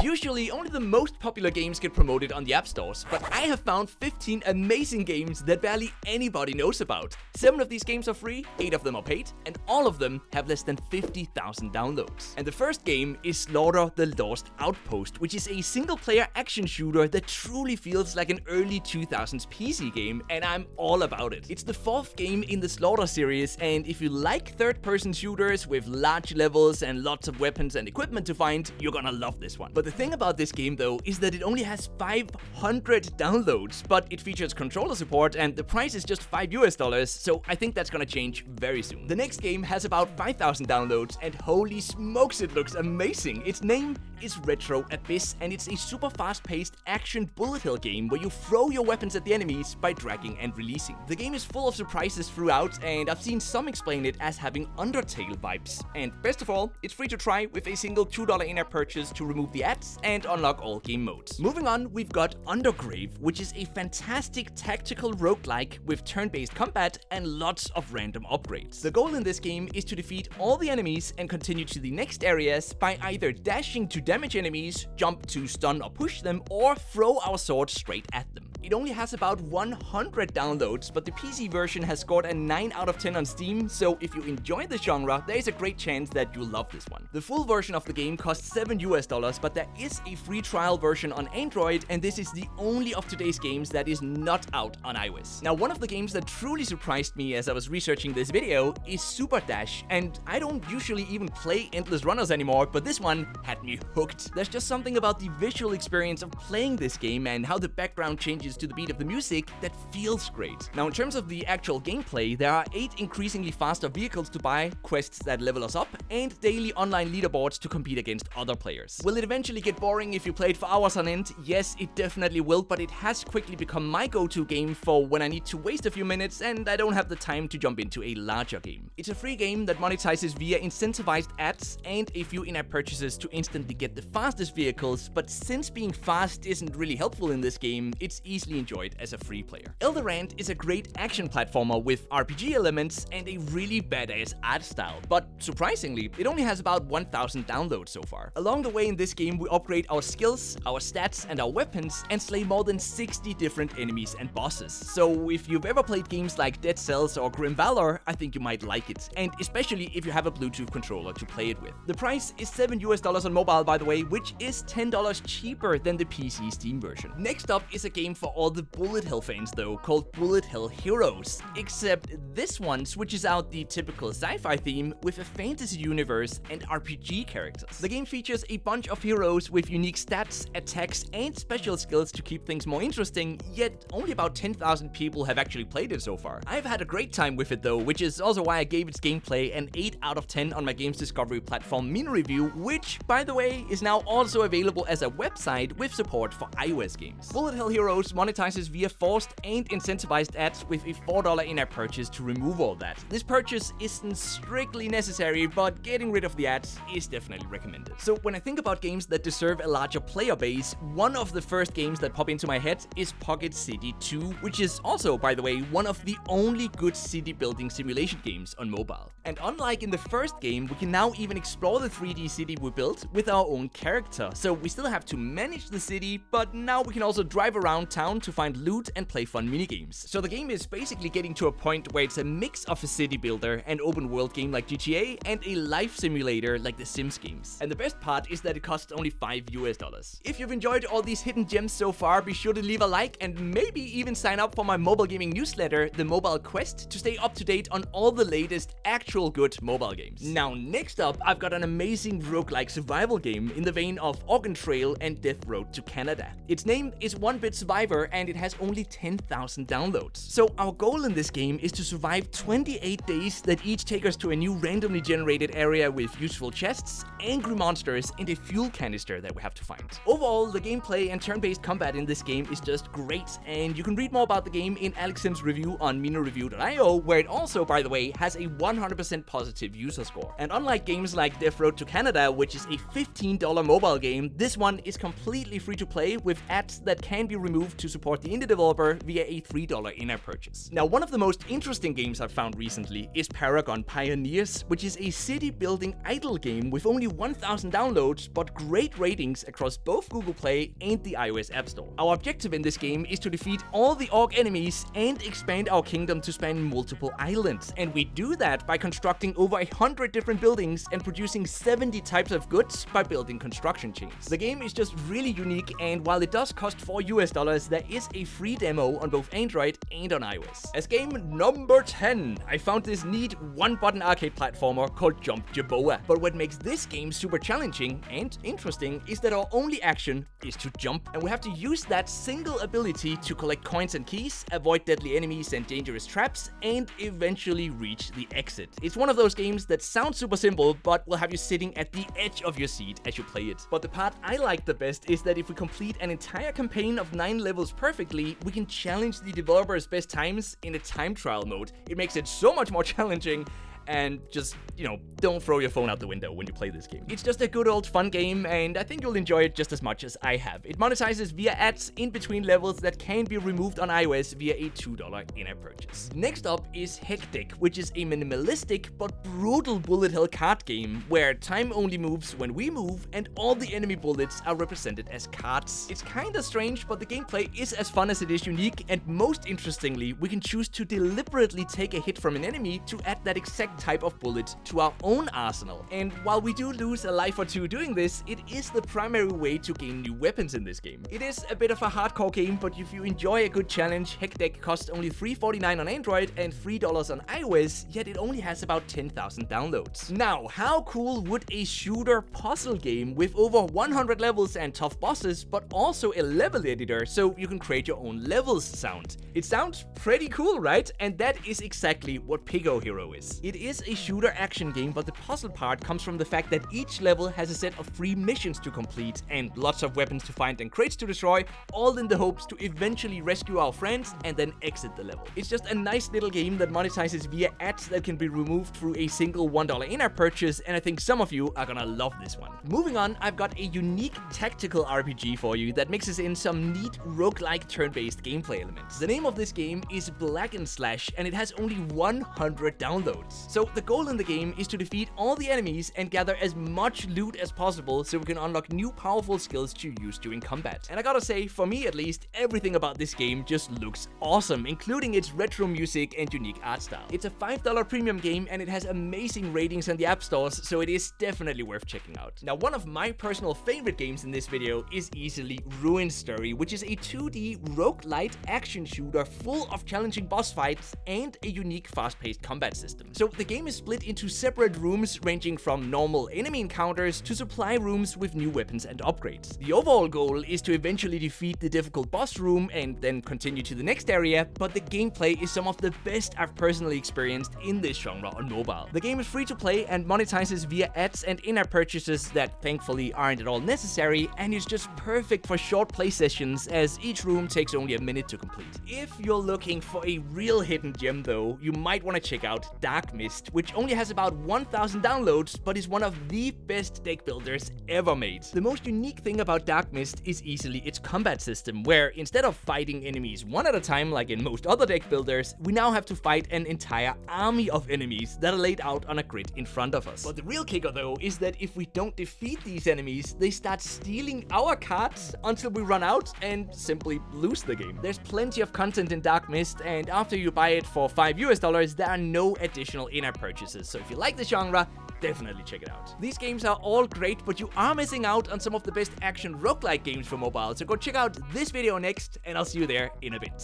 Usually, only the most popular games get promoted on the app stores, but I have found 15 amazing games that barely anybody knows about. 7 of these games are free, 8 of them are paid, and all of them have less than 50,000 downloads. And the first game is Slaughter the Lost Outpost, which is a single-player action shooter that truly feels like an early 2000s PC game, and I'm all about it. It's the 4th game in the Slaughter series, and if you like third-person shooters with large levels and lots of weapons and equipment to find, you're gonna love this one. But the thing about this game though is that it only has 500 downloads, but it features controller support and the price is just $5, so I think that's gonna change very soon. The next game has about 5,000 downloads, and holy smokes, it looks amazing. Its name is Retro Abyss, and it's a super fast-paced action bullet hell game where you throw your weapons at the enemies by dragging and releasing. The game is full of surprises throughout, and I've seen some explain it as having Undertale vibes. And best of all, it's free to try with a single $2 in-app purchase to remove the ads and unlock all game modes. Moving on, we've got Undergrave, which is a fantastic tactical roguelike with turn-based combat and lots of random upgrades. The goal in this game is to defeat all the enemies and continue to the next areas by either dashing to damage enemies, jump to stun or push them, or throw our sword straight at them. It only has about 100 downloads, but the PC version has scored a 9 out of 10 on Steam, so if you enjoy the genre, there is a great chance that you'll love this one. The full version of the game costs $7, but there is a free trial version on Android, and this is the only of today's games that is not out on iOS. Now, one of the games that truly surprised me as I was researching this video is Super Dash, and I don't usually even play Endless Runners anymore, but this one had me hooked. There's just something about the visual experience of playing this game and how the background changes to the beat of the music that feels great. Now, in terms of the actual gameplay, there are 8 increasingly faster vehicles to buy, quests that level us up, and daily online leaderboards to compete against other players. Will it eventually get boring if you play it for hours on end? Yes, it definitely will, but it has quickly become my go-to game for when I need to waste a few minutes and I don't have the time to jump into a larger game. It's a free game that monetizes via incentivized ads and a few in-app purchases to instantly get the fastest vehicles, but since being fast isn't really helpful in this game, it's easily enjoyed as a free player. Elderand is a great action platformer with RPG elements and a really badass art style, but surprisingly, it only has about 1,000 downloads so far. Along the way in this game, we upgrade our skills, our stats, and our weapons, and slay more than 60 different enemies and bosses. So if you've ever played games like Dead Cells or Grim Valor, I think you might like it, and especially if you have a Bluetooth controller to play it with. The price is $7 on mobile, by the way, which is $10 cheaper than the PC Steam version. Next up is a game for all the bullet hell fans though, called Bullet Hell Heroes, except this one switches out the typical sci-fi theme with a fantasy universe and RPG characters. The game features a bunch of heroes with unique stats, attacks, and special skills to keep things more interesting, yet only about 10,000 people have actually played it so far. I've had a great time with it though, which is also why I gave its gameplay an 8 out of 10 on my games discovery platform Mina Review, which, by the way, is now also available as a website with support for iOS games. Bullet Hell Heroes monetizes via forced and incentivized ads with a $4 in-app purchase to remove all that. This purchase isn't strictly necessary, but getting rid of the ads is definitely recommended. So when I think about games that deserve a larger player base, one of the first games that pop into my head is Pocket City 2, which is also, by the way, one of the only good city building simulation games on mobile. And unlike in the first game, we can now even explore the 3D city we built with our own character. So we still have to manage the city, but now we can also drive around town to find loot and play fun minigames. So the game is basically getting to a point where it's a mix of a city builder, an open world game like GTA, and a life simulator like the Sims games. And the best part is that it costs only $5. If you've enjoyed all these hidden gems so far, be sure to leave a like and maybe even sign up for my mobile gaming newsletter, The Mobile Quest, to stay up to date on all the latest actual good mobile games. Now, next up, I've got an amazing roguelike survival game in the vein of Oregon Trail and Death Road to Canada. Its name is 1-Bit Survivor and it has only 10,000 downloads. So our goal in this game is to survive 28 days that each take us to a new randomly generated area with useful chests, angry monsters, and a fuel canister that we have to find. Overall, the gameplay and turn-based combat in this game is just great, and you can read more about the game in Alex Sim's review on minareview.io, where it also, by the way, has a 100% positive user score. And unlike games like Death Road to Canada, which is a $15 mobile game, this one is completely free to play with ads that can be removed to to support the indie developer via a $3 in-app purchase. Now, one of the most interesting games I've found recently is Paragon Pioneers, which is a city-building idle game with only 1,000 downloads, but great ratings across both Google Play and the iOS App Store. Our objective in this game is to defeat all the orc enemies and expand our kingdom to span multiple islands. And we do that by constructing over 100 different buildings and producing 70 types of goods by building construction chains. The game is just really unique, and while it does cost $4, there is a free demo on both Android and on iOS. As game number 10, I found this neat one-button arcade platformer called Jump Jerboa. But what makes this game super challenging and interesting is that our only action is to jump, and we have to use that single ability to collect coins and keys, avoid deadly enemies and dangerous traps, and eventually reach the exit. It's one of those games that sounds super simple, but will have you sitting at the edge of your seat as you play it. But the part I like the best is that if we complete an entire campaign of 9 levels perfectly, we can challenge the developer's best times in a time trial mode. It makes it so much more challenging. And just, don't throw your phone out the window when you play this game. It's just a good old fun game, and I think you'll enjoy it just as much as I have. It monetizes via ads in between levels that can be removed on iOS via a $2 in-app purchase. Next up is Hectic, which is a minimalistic but brutal bullet hell card game where time only moves when we move and all the enemy bullets are represented as cards. It's kinda strange, but the gameplay is as fun as it is unique, and most interestingly, we can choose to deliberately take a hit from an enemy to add that exact type of bullet to our own arsenal. And while we do lose a life or two doing this, it is the primary way to gain new weapons in this game. It is a bit of a hardcore game, but if you enjoy a good challenge, Hectic costs only $3.49 on Android and $3 on iOS, yet it only has about 10,000 downloads. Now, how cool would a shooter puzzle game with over 100 levels and tough bosses, but also a level editor so you can create your own levels sound? It sounds pretty cool, right? And that is exactly what Pico Hero is. It is a shooter action game, but the puzzle part comes from the fact that each level has a set of free missions to complete and lots of weapons to find and crates to destroy, all in the hopes to eventually rescue our friends and then exit the level. It's just a nice little game that monetizes via ads that can be removed through a single $1 in-app purchase, and I think some of you are gonna love this one. Moving on, I've got a unique tactical RPG for you that mixes in some neat roguelike turn-based gameplay elements. The name of this game is Blacken Slash, and it has only 100 downloads. So the goal in the game is to defeat all the enemies and gather as much loot as possible so we can unlock new powerful skills to use during combat. And I gotta say, for me at least, everything about this game just looks awesome, including its retro music and unique art style. It's a $5 premium game and it has amazing ratings on the app stores, so it is definitely worth checking out. Now, one of my personal favorite games in this video is easily Ruin Story, which is a 2D roguelite action shooter full of challenging boss fights and a unique fast-paced combat system. So the game is split into separate rooms ranging from normal enemy encounters to supply rooms with new weapons and upgrades. The overall goal is to eventually defeat the difficult boss room and then continue to the next area, but the gameplay is some of the best I've personally experienced in this genre on mobile. The game is free to play and monetizes via ads and in-app purchases that thankfully aren't at all necessary, and is just perfect for short play sessions as each room takes only a minute to complete. If you're looking for a real hidden gem though, you might want to check out Dark Mist, which only has about 1,000 downloads, but is one of the best deck builders ever made. The most unique thing about Dark Mist is easily its combat system, where instead of fighting enemies one at a time like in most other deck builders, we now have to fight an entire army of enemies that are laid out on a grid in front of us. But the real kicker though is that if we don't defeat these enemies, they start stealing our cards until we run out and simply lose the game. There's plenty of content in Dark Mist, and after you buy it for $5, there are no additional in-app purchases, so if you like the genre, definitely check it out. These games are all great, but you are missing out on some of the best action roguelike games for mobile, so go check out this video next, and I'll see you there in a bit.